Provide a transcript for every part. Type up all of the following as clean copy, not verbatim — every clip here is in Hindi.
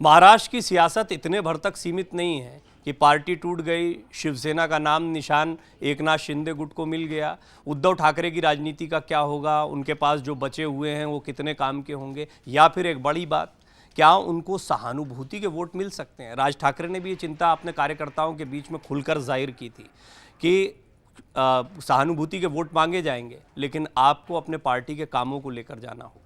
महाराष्ट्र की सियासत इतने भर तक सीमित नहीं है कि पार्टी टूट गई, शिवसेना का नाम निशान एकनाथ शिंदे गुट को मिल गया। उद्धव ठाकरे की राजनीति का क्या होगा, उनके पास जो बचे हुए हैं वो कितने काम के होंगे, या फिर एक बड़ी बात, क्या उनको सहानुभूति के वोट मिल सकते हैं। राज ठाकरे ने भी ये चिंता अपने कार्यकर्ताओं के बीच में खुलकर जाहिर की थी कि सहानुभूति के वोट मांगे जाएंगे, लेकिन आपको अपने पार्टी के कामों को लेकर जाना होगा।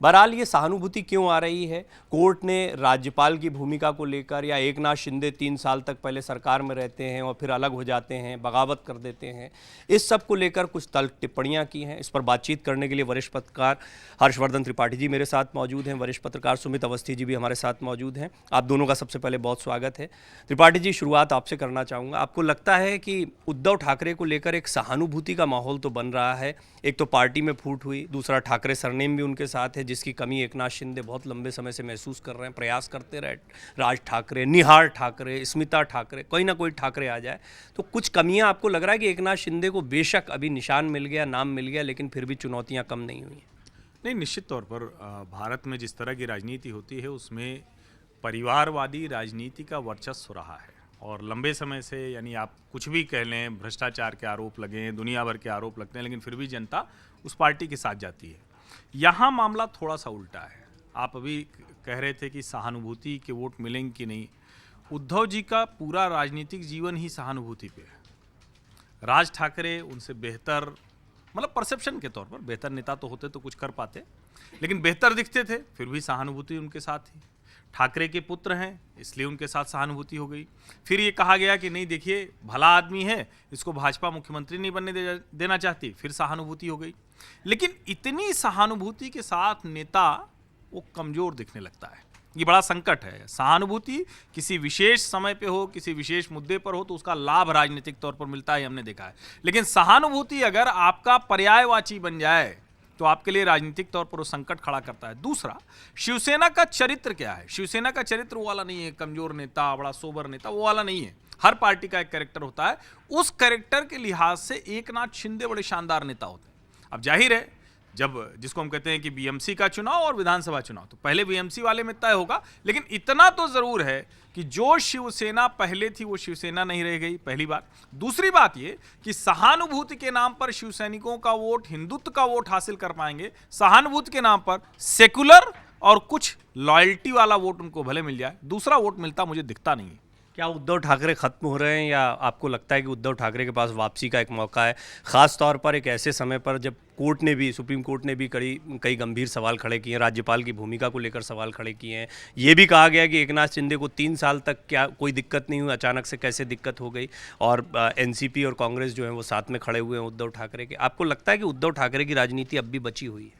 बहरहाल ये सहानुभूति क्यों आ रही है? कोर्ट ने राज्यपाल की भूमिका को लेकर, या एकनाथ शिंदे 3 साल तक पहले सरकार में रहते हैं और फिर अलग हो जाते हैं, बगावत कर देते हैं, इस सब को लेकर कुछ तल्ख टिप्पणियां की हैं। इस पर बातचीत करने के लिए वरिष्ठ पत्रकार हर्षवर्धन त्रिपाठी जी मेरे साथ मौजूद हैं, वरिष्ठ पत्रकार सुमित अवस्थी जी भी हमारे साथ मौजूद हैं। आप दोनों का सबसे पहले बहुत स्वागत है। त्रिपाठी जी, शुरुआत आपसे करना चाहूँगा। आपको लगता है कि उद्धव ठाकरे को लेकर एक सहानुभूति का माहौल तो बन रहा है? एक तो पार्टी में फूट हुई, दूसरा ठाकरे सरनेम भी उनके साथ है, जिसकी कमी एकनाथ शिंदे बहुत लंबे समय से महसूस कर रहे हैं, प्रयास करते रहे राज ठाकरे, निहार ठाकरे, स्मिता ठाकरे, कोई ना कोई ठाकरे आ जाए। तो कुछ कमियां आपको लग रहा है कि एकनाथ शिंदे को बेशक अभी निशान मिल गया, नाम मिल गया, लेकिन फिर भी चुनौतियां कम नहीं हुई? नहीं, निश्चित तौर पर भारत में जिस तरह की राजनीति होती है उसमें परिवारवादी राजनीति का वर्चस्व रहा है, और लंबे समय से, यानी आप कुछ भी कह लें, भ्रष्टाचार के आरोप लगे, दुनिया भर के आरोप लगते हैं, लेकिन फिर भी जनता उस पार्टी के साथ जाती है। यहाँ मामला थोड़ा सा उल्टा है। आप अभी कह रहे थे कि सहानुभूति के वोट मिलेंगे कि नहीं। उद्धव जी का पूरा राजनीतिक जीवन ही सहानुभूति पे है। राज ठाकरे उनसे बेहतर, मतलब परसेप्शन के तौर पर बेहतर नेता तो होते तो कुछ कर पाते, लेकिन बेहतर दिखते थे, फिर भी सहानुभूति उनके साथ ही। ठाकरे के पुत्र हैं, इसलिए उनके साथ सहानुभूति हो गई। फिर ये कहा गया कि नहीं, देखिए भला आदमी है, इसको भाजपा मुख्यमंत्री नहीं बनने देना चाहती, फिर सहानुभूति हो गई। लेकिन इतनी सहानुभूति के साथ नेता वो कमजोर दिखने लगता है। ये बड़ा संकट है। सहानुभूति किसी विशेष समय पे हो, किसी विशेष मुद्दे पर हो, तो उसका लाभ राजनीतिक तौर पर मिलता है, हमने देखा है। लेकिन सहानुभूति अगर आपका पर्यायवाची बन जाए तो आपके लिए राजनीतिक तौर पर वो संकट खड़ा करता है। दूसरा, शिवसेना का चरित्र क्या है? शिवसेना का चरित्र वो वाला नहीं है, कमजोर नेता, बड़ा सोबर नेता, वो वाला नहीं है। हर पार्टी का एक कैरेक्टर होता है। उस कैरेक्टर के लिहाज से एकनाथ शिंदे बड़े शानदार नेता होते हैं। अब जाहिर है, जब जिसको हम कहते हैं कि बीएमसी का चुनाव और विधानसभा चुनाव, तो पहले बीएमसी वाले में तय होगा। लेकिन इतना तो जरूर है कि जो शिवसेना पहले थी वो शिवसेना नहीं रह गई, पहली बात। दूसरी बात ये कि सहानुभूति के नाम पर शिवसैनिकों का वोट, हिंदुत्व का वोट हासिल कर पाएंगे। सहानुभूति के नाम पर सेकुलर और कुछ लॉयल्टी वाला वोट उनको भले मिल जाए, दूसरा वोट मिलता मुझे दिखता नहीं है। क्या उद्धव ठाकरे खत्म हो रहे हैं, या आपको लगता है कि उद्धव ठाकरे के पास वापसी का एक मौका है, खास तौर पर एक ऐसे समय पर जब कोर्ट ने भी, सुप्रीम कोर्ट ने भी कई गंभीर सवाल खड़े किए हैं, राज्यपाल की भूमिका को लेकर सवाल खड़े किए हैं। ये भी कहा गया कि एकनाथ शिंदे को 3 साल तक क्या कोई दिक्कत नहीं हुई, अचानक से कैसे दिक्कत हो गई, और एनसीपी और कांग्रेस जो है वो साथ में खड़े हुए हैं उद्धव ठाकरे के। आपको लगता है कि उद्धव ठाकरे की राजनीति अब भी बची हुई है?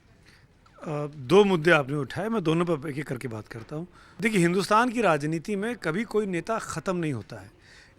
2 मुद्दे आपने उठाए, मैं दोनों पर एक-एक करके बात करता हूँ। देखिए, हिंदुस्तान की राजनीति में कभी कोई नेता ख़त्म नहीं होता है।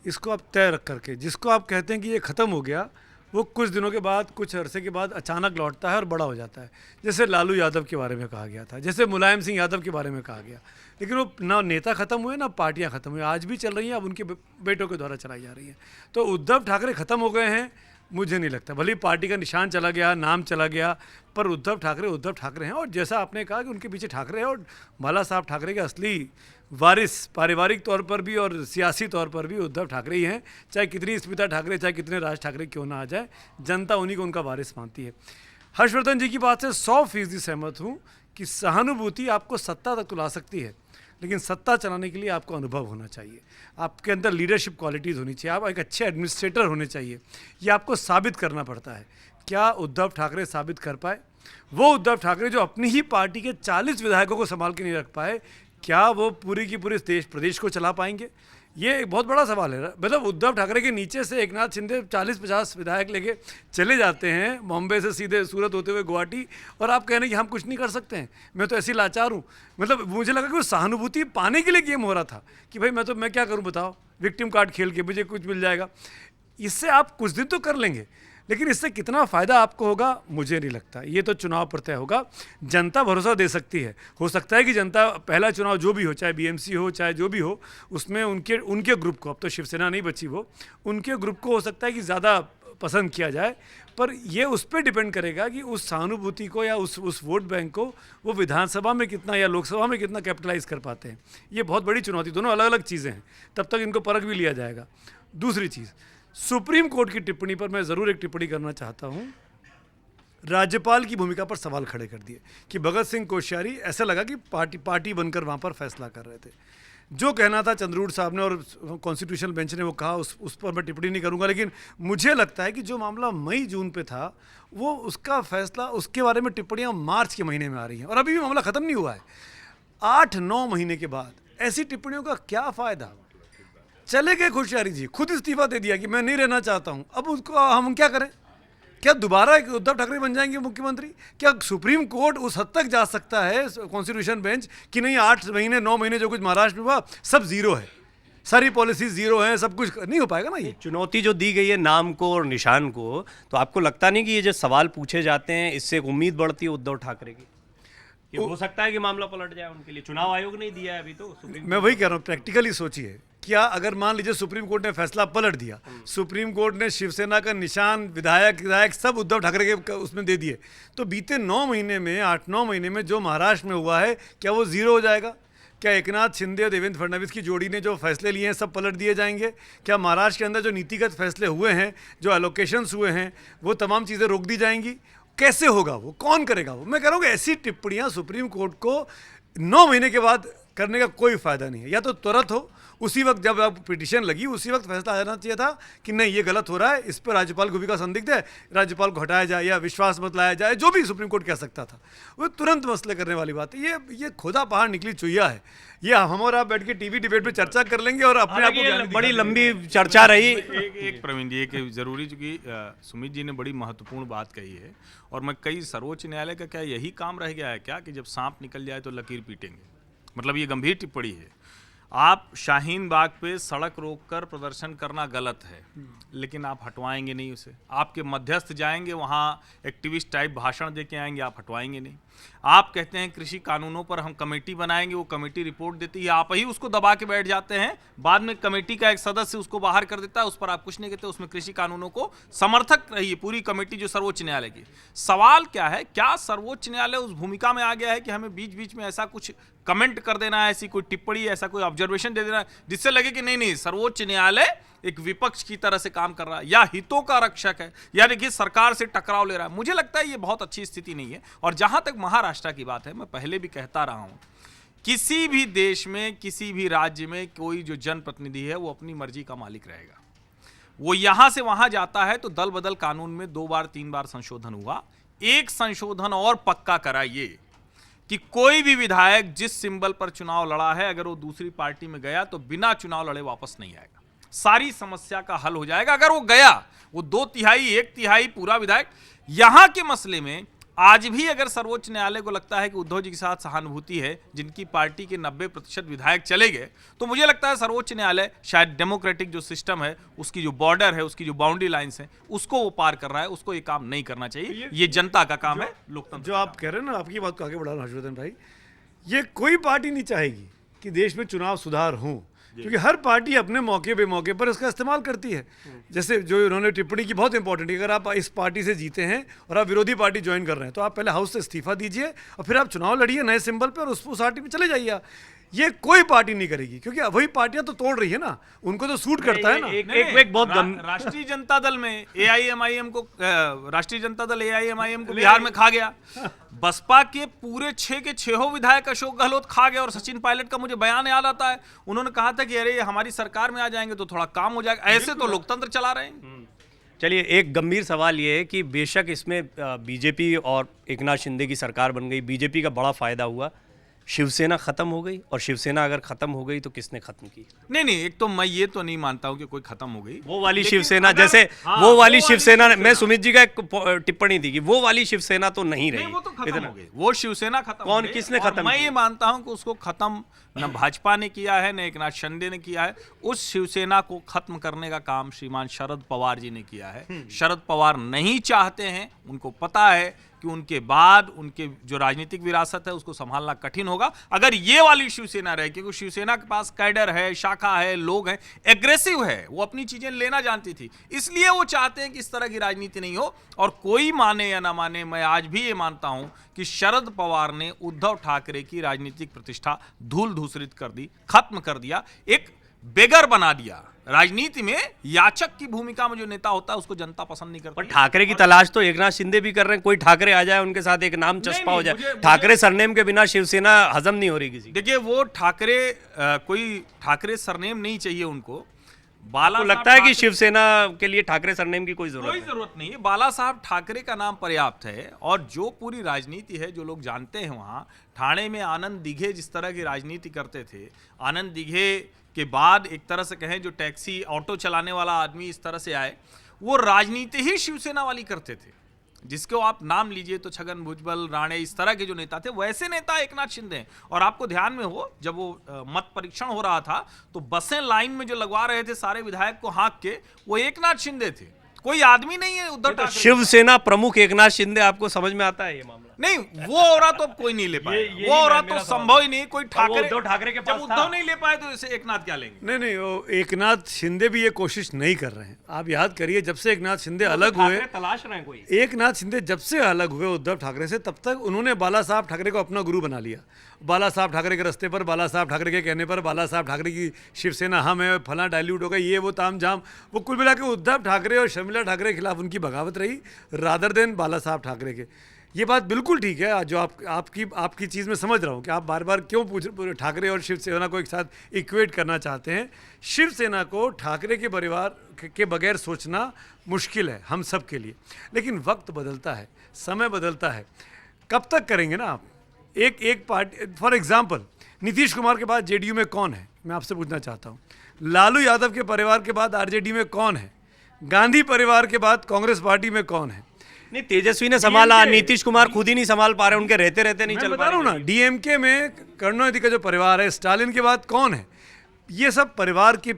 इसको आप तय रख करके, जिसको आप कहते हैं कि ये ख़त्म हो गया, वो कुछ दिनों के बाद, कुछ अरसे के बाद अचानक लौटता है और बड़ा हो जाता है। जैसे लालू यादव के बारे में कहा गया था, जैसे मुलायम सिंह यादव के बारे में कहा गया। लेकिन वो ना नेता ख़त्म हुए, ना पार्टियाँ ख़त्म हुई, आज भी चल रही हैं, अब उनके बेटों के द्वारा चलाई जा रही हैं। तो उद्धव ठाकरे ख़त्म हो गए हैं, मुझे नहीं लगता। भले ही पार्टी का निशान चला गया, नाम चला गया, पर उद्धव ठाकरे हैं। और जैसा आपने कहा कि उनके पीछे ठाकरे हैं, और बाला साहब ठाकरे के असली वारिस पारिवारिक तौर पर भी और सियासी तौर पर भी उद्धव ठाकरे ही हैं। चाहे कितनी स्मिता ठाकरे, चाहे कितने राज ठाकरे क्यों ना आ जाए, जनता उन्हीं को उनका वारिस मानती है। हर्षवर्धन जी की बात से 100% सहमत हूँ कि सहानुभूति आपको सत्ता तक तो ला सकती है, लेकिन सत्ता चलाने के लिए आपको अनुभव होना चाहिए, आपके अंदर लीडरशिप क्वालिटीज़ होनी चाहिए, आप एक अच्छे एडमिनिस्ट्रेटर होने चाहिए। ये आपको साबित करना पड़ता है। क्या उद्धव ठाकरे साबित कर पाए? वो उद्धव ठाकरे जो अपनी ही पार्टी के 40 विधायकों को संभाल के नहीं रख पाए, क्या वो पूरी की पूरी प्रदेश को चला पाएंगे? ये एक बहुत बड़ा सवाल है। मतलब उद्धव ठाकरे के नीचे से एकनाथ शिंदे 40-50 विधायक लेके चले जाते हैं, बॉम्बे से सीधे सूरत होते हुए गुवाहाटी, और आप कह रहे हैं कि हम कुछ नहीं कर सकते हैं। मैं तो ऐसी लाचार हूँ। मतलब मुझे लगा कि वो सहानुभूति पाने के लिए गेम हो रहा था कि भाई मैं क्या करूँ बताओ, विक्टिम कार्ड खेल के मुझे कुछ मिल जाएगा। इससे आप कुछ दिन तो कर लेंगे, लेकिन इससे कितना फ़ायदा आपको होगा मुझे नहीं लगता। ये तो चुनाव पर तय होगा। जनता भरोसा दे सकती है। हो सकता है कि जनता पहला चुनाव जो भी हो, चाहे बीएमसी हो, चाहे जो भी हो, उसमें उनके ग्रुप को, अब तो शिवसेना नहीं बची, वो उनके ग्रुप को हो सकता है कि ज़्यादा पसंद किया जाए, पर ये उस पर डिपेंड करेगा कि उस सहानुभूति को या उस वोट बैंक को वो विधानसभा में कितना या लोकसभा में कितना कैपिटलाइज कर पाते हैं। ये बहुत बड़ी चुनौती, दोनों अलग अलग चीज़ें हैं, तब तक इनको परख भी लिया जाएगा। दूसरी चीज़, सुप्रीम कोर्ट की टिप्पणी पर मैं ज़रूर एक टिप्पणी करना चाहता हूँ। राज्यपाल की भूमिका पर सवाल खड़े कर दिए कि भगत सिंह कोश्यारी ऐसा लगा कि पार्टी बनकर वहाँ पर फैसला कर रहे थे। जो कहना था चंद्रचूड़ साहब ने और कॉन्स्टिट्यूशनल बेंच ने वो कहा, उस पर मैं टिप्पणी नहीं करूंगा, लेकिन मुझे लगता है कि जो मामला मई जून पे था वो उसका फैसला, उसके बारे में टिप्पणियां मार्च के महीने में आ रही हैं और अभी भी मामला ख़त्म नहीं हुआ है। 8-9 महीने के बाद ऐसी टिप्पणियों का क्या फ़ायदा? चले गए कोश्यारी जी, खुद इस्तीफा दे दिया कि मैं नहीं रहना चाहता हूँ। अब उसको हम क्या करें? क्या दोबारा उद्धव ठाकरे बन जाएंगे मुख्यमंत्री? क्या सुप्रीम कोर्ट उस हद तक जा सकता है, कॉन्स्टिट्यूशन बेंच, कि नहीं 8 महीने 9 महीने जो कुछ महाराष्ट्र में हुआ सब जीरो है, सारी पॉलिसीज जीरो हैं, सब कुछ नहीं हो पाएगा ना? ये चुनौती जो दी गई है नाम को और निशान को, तो आपको लगता नहीं कि ये जो सवाल पूछे जाते हैं इससे एक उम्मीद बढ़ती है उद्धव ठाकरे की? ये हो सकता है कि मामला पलट जाए उनके लिए। चुनाव आयोग नहीं दिया है अभी तो सुप्रीम। मैं वही कह रहा हूँ, प्रैक्टिकली सोचिए, क्या अगर मान लीजिए सुप्रीम कोर्ट ने फैसला पलट दिया, सुप्रीम कोर्ट ने शिवसेना का निशान, विधायक सब उद्धव ठाकरे के उसमें दे दिए, तो बीते 9 महीने में, 8-9 महीने में जो महाराष्ट्र में हुआ है क्या वो जीरो हो जाएगा? क्या एकनाथ शिंदे और देवेंद्र फडणवीस की जोड़ी ने जो फैसले लिए हैं सब पलट दिए जाएंगे? क्या महाराष्ट्र के अंदर जो नीतिगत फैसले हुए हैं, जो एलोकेशंस हुए हैं, वो तमाम चीज़ें रोक दी जाएंगी? कैसे होगा वो? कौन करेगा वो? मैं कह रहा हूँ कि ऐसी टिप्पणियाँ सुप्रीम कोर्ट को 9 महीने के बाद करने का कोई फायदा नहीं है। या तो तुरंत हो, उसी वक्त जब आप पिटीशन लगी उसी वक्त फैसला आ जाना चाहिए था कि नहीं ये गलत हो रहा है, इस पर राज्यपाल को भूमिका संदिग्ध है, राज्यपाल को हटाया जाए या विश्वास मत लाया जाए, जो भी सुप्रीम कोर्ट कह सकता था। वो तुरंत मसले करने वाली बात है। ये खुदा पहाड़ निकली चुईया है। ये हम और आप बैठ के टीवी डिबेट पे चर्चा कर लेंगे और अपने आप को बड़ी लंबी चर्चा रही। एक प्रवीण जी, एक जरूरी, चूंकि सुमित जी ने बड़ी महत्वपूर्ण बात कही है, और मैं कई सर्वोच्च न्यायालय का क्या यही काम रह गया है क्या कि जब सांप निकल जाए तो लकीर पीटेंगे? मतलब ये गंभीर टिप्पणी है। आप शाहीन बाग पे सड़क रोककर प्रदर्शन करना गलत है, लेकिन आप हटवाएंगे नहीं उसे। आपके मध्यस्थ जाएंगे वहाँ एक्टिविस्ट टाइप भाषण देके आएंगे, आप हटवाएंगे नहीं। आप कहते हैं कृषि कानूनों पर हम कमेटी बनाएंगे, वो कमेटी रिपोर्ट देती है, आप ही उसको दबा के बैठ जाते हैं, बाद में कमेटी का एक सदस्य उसको बाहर कर देता है, उस पर आप कुछ नहीं कहते। उसमें कृषि कानूनों को समर्थक रही है पूरी कमेटी जो सर्वोच्च न्यायालय की। सवाल क्या है, क्या सर्वोच्च न्यायालय उस भूमिका में आ गया है कि हमें बीच बीच में ऐसा कुछ कमेंट कर देना है, ऐसी कोई टिप्पणी, ऐसा कोई ऑब्जर्वेशन दे देना है जिससे लगे कि नहीं सर्वोच्च न्यायालय एक विपक्ष की तरह से काम कर रहा है या हितों का रक्षक है, या देखिए सरकार से टकराव ले रहा है? मुझे लगता है ये बहुत अच्छी स्थिति नहीं है। और जहां तक महाराष्ट्र की बात है, मैं पहले भी कहता रहा हूं, किसी भी देश में, किसी भी राज्य में कोई जो जनप्रतिनिधि है वो अपनी मर्जी का मालिक रहेगा। वो यहां से वहां जाता है तो दल बदल कानून में 2 बार 3 बार संशोधन हुआ। एक संशोधन और पक्का कराइए कि कोई भी विधायक जिस सिंबल पर चुनाव लड़ा है, अगर वो दूसरी पार्टी में गया तो बिना चुनाव लड़े वापस नहीं आएगा। सारी समस्या का हल हो जाएगा। अगर वो गया, वो 2/3 1/3 पूरा विधायक। यहां के मसले में आज भी अगर सर्वोच्च न्यायालय को लगता है कि उद्धव जी के साथ सहानुभूति है, जिनकी पार्टी के 90% विधायक चले गए, तो मुझे लगता है सर्वोच्च न्यायालय शायद डेमोक्रेटिक जो सिस्टम है, उसकी जो बॉर्डर है, उसकी जो बाउंड्री लाइंस है, उसको वो पार कर रहा है। उसको ये काम नहीं करना चाहिए। ये जनता का काम है, लोकतंत्र। जो आप कह रहे हैं ना, आपकी बात को आगे बढ़ा रहा हूं हर्षवर्धन भाई, ये कोई पार्टी नहीं चाहेगी कि देश में चुनाव सुधार हो, क्योंकि हर पार्टी अपने मौके बेमौके पर इसका इस्तेमाल करती है। जैसे जो उन्होंने टिप्पणी की, बहुत इंपॉर्टेंट है, अगर आप इस पार्टी से जीते हैं और आप विरोधी पार्टी ज्वाइन कर रहे हैं तो आप पहले हाउस से इस्तीफा दीजिए और फिर आप चुनाव लड़िए नए सिंबल पे और उस पार्टी में चले जाइए। ये कोई पार्टी नहीं करेगी, क्योंकि वही पार्टियां तो तोड़ रही है ना, उनको तो सूट करता है ना। एक बहुत राष्ट्रीय जनता दल में AIMIM को, राष्ट्रीय जनता दल AIMIM को बिहार में खा गया। बसपा के पूरे 6 के 6 विधायक अशोक गहलोत खा गए। और सचिन पायलट का मुझे बयान याद आता है, उन्होंने कहा था कि अरे ये हमारी सरकार में आ जाएंगे तो थोड़ा काम हो जाएगा। ऐसे तो लोकतंत्र चला रहे हैं। चलिए, एक गंभीर सवाल ये है कि बेशक इसमें बीजेपी और एकनाथ शिंदे की सरकार बन गई, बीजेपी का बड़ा फायदा हुआ, शिवसेना खत्म हो गई। और शिवसेना अगर खत्म हो गई तो किसने खत्म की? नहीं, एक तो मैं ये तो नहीं मानता हूं कि कोई खत्म हो गई। वो वाली शिवसेना, जैसे वो वाली शिवसेना, मैं सुमित जी का एक टिप्पणी थी कि वो वाली शिवसेना तो नहीं रही। वो तो खत्म हो गई, वो शिवसेना खत्म। कौन, किसने खत्म? मैं ये मानता हूं कि उसको खत्म न भाजपा ने किया है, न एकनाथ शिंदे ने किया है। उस शिवसेना को खत्म करने का काम श्रीमान शरद पवार जी ने किया है। शरद पवार नहीं चाहते हैं, उनको पता है कि उनके बाद उनके जो राजनीतिक विरासत है उसको संभालना कठिन होगा अगर ये वाली शिवसेना रहे, क्योंकि शिवसेना के पास कैडर है, शाखा है, लोग हैं, एग्रेसिव है, वो अपनी चीजें लेना जानती थी, इसलिए वो चाहते हैं कि इस तरह की राजनीति नहीं हो। और कोई माने या ना माने, मैं आज भी ये मानता हूं कि शरद पवार ने उद्धव ठाकरे की राजनीतिक प्रतिष्ठा धूल धूसरित कर दी, खत्म कर दिया, एक बेगर बना दिया। राजनीति में याचक की भूमिका में जो नेता होता है उसको जनता पसंद नहीं करती। पर ठाकरे की तलाश तो एकनाथ शिंदे भी कर रहे हैं, कोई ठाकरे आ जाए उनके साथ एक नाम चस्पा हो जाए। ठाकरे सरनेम के बिना शिवसेना हजम नहीं हो रही किसी। देखिए वो ठाकरे कोई ठाकरे सरनेम नहीं चाहिए उनको। बाला तो लगता है कि शिवसेना के लिए ठाकरे सरनेम की कोई जरूरत नहीं है। बाला साहब ठाकरे का नाम पर्याप्त है। और जो पूरी राजनीति है, जो लोग जानते हैं, वहाँ ठाणे में आनंद दिघे जिस तरह की राजनीति करते थे, आनंद दिघे के बाद एक तरह से कहें जो टैक्सी ऑटो चलाने वाला आदमी इस तरह से आए, वो राजनीति ही शिवसेना वाली करते थे। जिसको आप नाम लीजिए तो छगन भुजबल, राणे, इस तरह के जो नेता थे, वैसे नेता एकनाथ शिंदे हैं। और आपको ध्यान में हो, जब वो मत परीक्षण हो रहा था तो बसें लाइन में जो लगवा रहे थे सारे विधायक को हाँक के, वो एकनाथ शिंदे थे, कोई आदमी नहीं है उद्धव ठाकरे। शिवसेना प्रमुख एकनाथ शिंदे, आपको समझ में आता है ये मामला? नहीं, वो औरत तो अब कोई नहीं ले पाए, वो औरत तो संभव ही नहीं। कोई ठाकरे, उद्धव ठाकरे के पास जब उद्धव नहीं ले पाए तो इसे एकनाथ क्या लेंगे? नहीं, वो एकनाथ शिंदे भी ये कोशिश नहीं कर रहे हैं। आप याद करिए, जब से एकनाथ शिंदे अलग हुए, तलाश रहे हैं कोई। एकनाथ शिंदे जब से अलग हुए उद्धव ठाकरे से, तब तक उन्होंने बाला साहब ठाकरे को अपना गुरु बना लिया। बाला साहब ठाकरे के रास्ते पर, बाला साहब ठाकरे के कहने पर, बाला साहब ठाकरे की शिवसेना हम है, फला डाइल्यूट होगा, ये वो ताम झाम, वो कुल मिला के उद्धव ठाकरे और शर्मिला ठाकरे के खिलाफ उनकी बगावत रही, रादर देन बाला साहब ठाकरे के। ये बात बिल्कुल ठीक है, जो आपकी चीज़ में समझ रहा हूँ कि आप बार बार क्यों पूछ ठाकरे और शिवसेना को एक साथ इक्वेट करना चाहते हैं। शिवसेना को ठाकरे के परिवार के बगैर सोचना मुश्किल है हम सब के लिए, लेकिन वक्त बदलता है, समय बदलता है। कब तक करेंगे ना आप? एक party, for example Nitish Kumar के बाद जेडीयू में कौन है, मैं आपसे पूछना चाहता हूँ। लालू यादव के परिवार के बाद आरजेडी में कौन है? गांधी परिवार के बाद कांग्रेस पार्टी में कौन है? नहीं, तेजस्वी ने संभाला, नीतीश कुमार खुद ही नहीं संभाल पा रहे, उनके रहते रहते नहीं चल पा रहे। ना, डीएमके में करुणानिधि का जो परिवार है, स्टालिन के बाद कौन है? ये सब परिवार की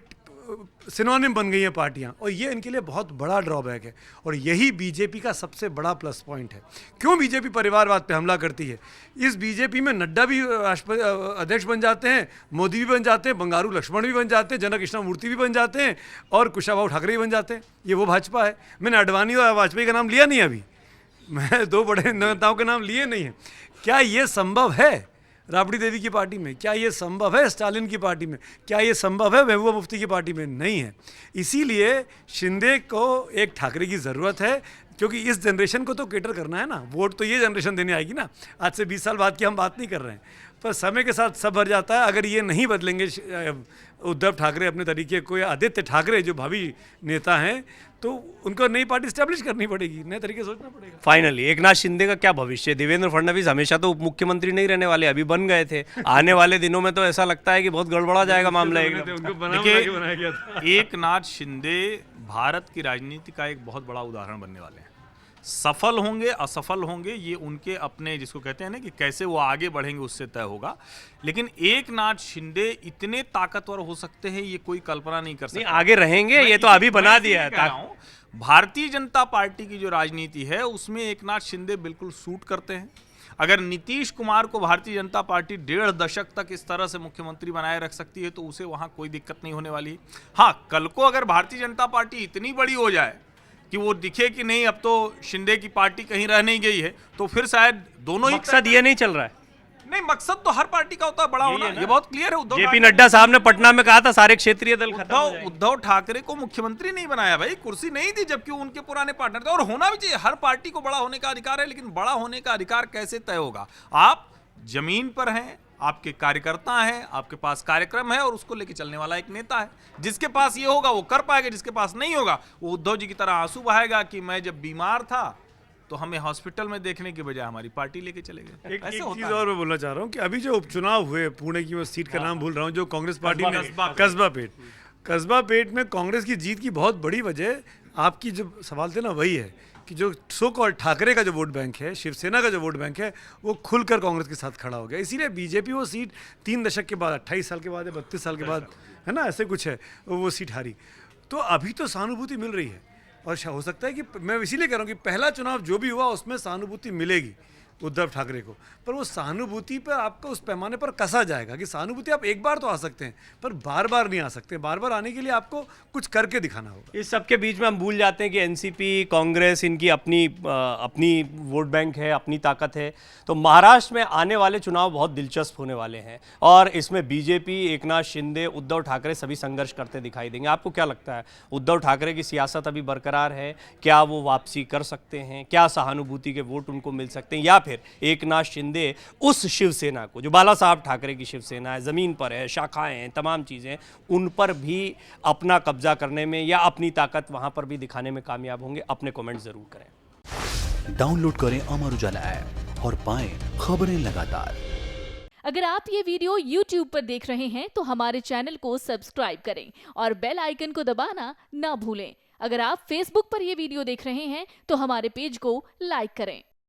सिनोनिम बन गई हैं पार्टियां, और ये इनके लिए बहुत बड़ा ड्रॉबैक है। और यही बीजेपी का सबसे बड़ा प्लस पॉइंट है। क्यों बीजेपी परिवारवाद पे हमला करती है? इस बीजेपी में नड्डा भी राष्ट्रपति अध्यक्ष बन जाते हैं, मोदी भी बन जाते हैं, बंगारू लक्ष्मण भी बन जाते हैं, जनक कृष्णमूर्ति भी बन जाते हैं, और कुशाभाऊ ठाकरे भी बन जाते हैं। ये वो भाजपा है। मैंने अडवाणी और वाजपेयी का नाम लिया नहीं अभी, मैं दो बड़े नेताओं के नाम लिए नहीं हैं। क्या ये संभव है राबड़ी देवी की पार्टी में? क्या ये संभव है स्टालिन की पार्टी में? क्या ये संभव है महबूबा मुफ्ती की पार्टी में? नहीं है। इसीलिए शिंदे को एक ठाकरे की ज़रूरत है, क्योंकि इस जनरेशन को तो केटर करना है ना। वोट तो ये जनरेशन देने आएगी ना। आज से 20 साल बाद की हम बात नहीं कर रहे हैं, पर समय के साथ सब भर जाता है। अगर ये नहीं बदलेंगे उद्धव ठाकरे अपने तरीके को, या आदित्य ठाकरे जो भावी नेता हैं, तो उनको नई पार्टी स्टैब्लिश करनी पड़ेगी, नए तरीके सोचना पड़ेगा। फाइनली एकनाथ शिंदे का क्या भविष्य? देवेंद्र फडणवीस हमेशा तो उप मुख्यमंत्री नहीं रहने वाले, अभी बन गए थे। आने वाले दिनों में तो ऐसा लगता है कि बहुत गड़बड़ा जाएगा मामला। एकनाथ शिंदे भारत की राजनीति का एक बहुत बड़ा उदाहरण बनने वाले हैं। सफल होंगे असफल होंगे, ये उनके अपने, जिसको कहते हैं ना कि कैसे वो आगे बढ़ेंगे, उससे तय होगा। लेकिन एकनाथ शिंदे इतने ताकतवर हो सकते हैं, ये कोई कल्पना नहीं कर सकता। आगे रहेंगे, ये तो अभी बना दिया है। भारतीय जनता पार्टी की जो राजनीति है उसमें एकनाथ शिंदे बिल्कुल सूट करते हैं। अगर नीतीश कुमार को भारतीय जनता पार्टी 1.5 दशक तक इस तरह से मुख्यमंत्री बनाए रख सकती है तो उसे वहां कोई दिक्कत नहीं होने वाली। हाँ, कल को अगर भारतीय जनता पार्टी इतनी बड़ी हो जाए कि वो दिखे कि नहीं अब तो शिंदे की पार्टी कहीं रह नहीं गई है, तो फिर शायद दोनों ही। मकसद ये नहीं चल रहा है। नहीं, मकसद तो हर पार्टी का होता है बड़ा होना, ये बहुत क्लियर है। जेपी नड्डा साहब ने पटना में कहा था सारे क्षेत्रीय दल खत्म हो जाएंगे। उद्धव ठाकरे को मुख्यमंत्री नहीं बनाया भाई, कुर्सी नहीं दी, जबकि उनके पुराने पार्टनर थे। और होना भी चाहिए, हर पार्टी को बड़ा होने का अधिकार है, लेकिन बड़ा होने का अधिकार कैसे तय होगा? आप जमीन पर हैं, आपके कार्यकर्ता हैं, आपके पास कार्यक्रम है और उसको लेके चलने वाला एक नेता है। जिसके पास ये होगा वो कर पाएगा, जिसके पास नहीं होगा वो उद्धव जी की तरह आंसू बहाएगा कि मैं जब बीमार था तो हमें हॉस्पिटल में देखने के बजाय हमारी पार्टी लेके चले गए। एक चीज और मैं बोलना चाह रहा हूँ कि अभी जो उपचुनाव हुए, पुणे की मैं सीट का नाम भूल रहा हूँ, जो कांग्रेस पार्टी ने, कस्बा पेट में कांग्रेस की जीत की बहुत बड़ी वजह, आपकी जो सवाल थे ना, वही है कि जो सो कॉल्ड ठाकरे का जो वोट बैंक है, शिवसेना का जो वोट बैंक है, वो खुलकर कांग्रेस के साथ खड़ा हो गया। इसीलिए बीजेपी वो सीट 3 दशक के बाद, 28 साल के बाद या 32 साल के बाद, है ना, ऐसे कुछ है, वो सीट हारी। तो अभी तो सहानुभूति मिल रही है, और हो सकता है कि मैं इसीलिए कह रहा हूँ कि पहला चुनाव जो भी हुआ उसमें सहानुभूति मिलेगी उद्धव ठाकरे को, पर वो सहानुभूति पर आपको उस पैमाने पर कसा जाएगा कि सहानुभूति आप एक बार तो आ सकते हैं पर बार बार नहीं आ सकते। बार बार आने के लिए आपको कुछ करके दिखाना होगा। इस सब के बीच में हम भूल जाते हैं कि एनसीपी, कांग्रेस, इनकी अपनी वोट बैंक है, अपनी ताकत है। तो महाराष्ट्र में आने वाले चुनाव बहुत दिलचस्प होने वाले हैं और इसमें बीजेपी, एकनाथ शिंदे, उद्धव ठाकरे सभी संघर्ष करते दिखाई देंगे। आपको क्या लगता है, उद्धव ठाकरे की सियासत अभी बरकरार है? क्या वो वापसी कर सकते हैं? क्या सहानुभूति के वोट उनको मिल सकते हैं? या फिर एकनाथ शिंदे उस शिवसेना को, जो बाला साहब ठाकरे की शिवसेना है, ज़मीन पर है, शाखाएं हैं, तमाम चीज़ें, उन पर भी अपना कब्जा करने में या अपनी ताकत वहां पर भी दिखाने में कामयाब होंगे? अपने कमेंट जरूर करें। डाउनलोड करें अमर उजाला ऐप और पाएं खबरें लगातार। अगर आप ये वीडियो YouTube पर देख रहे हैं तो हमारे चैनल को सब्सक्राइब करें और बेल आइकन को दबाना ना भूलें। अगर आप Facebook पर ये वीडियो देख रहे हैं तो हमारे पेज को लाइक करें।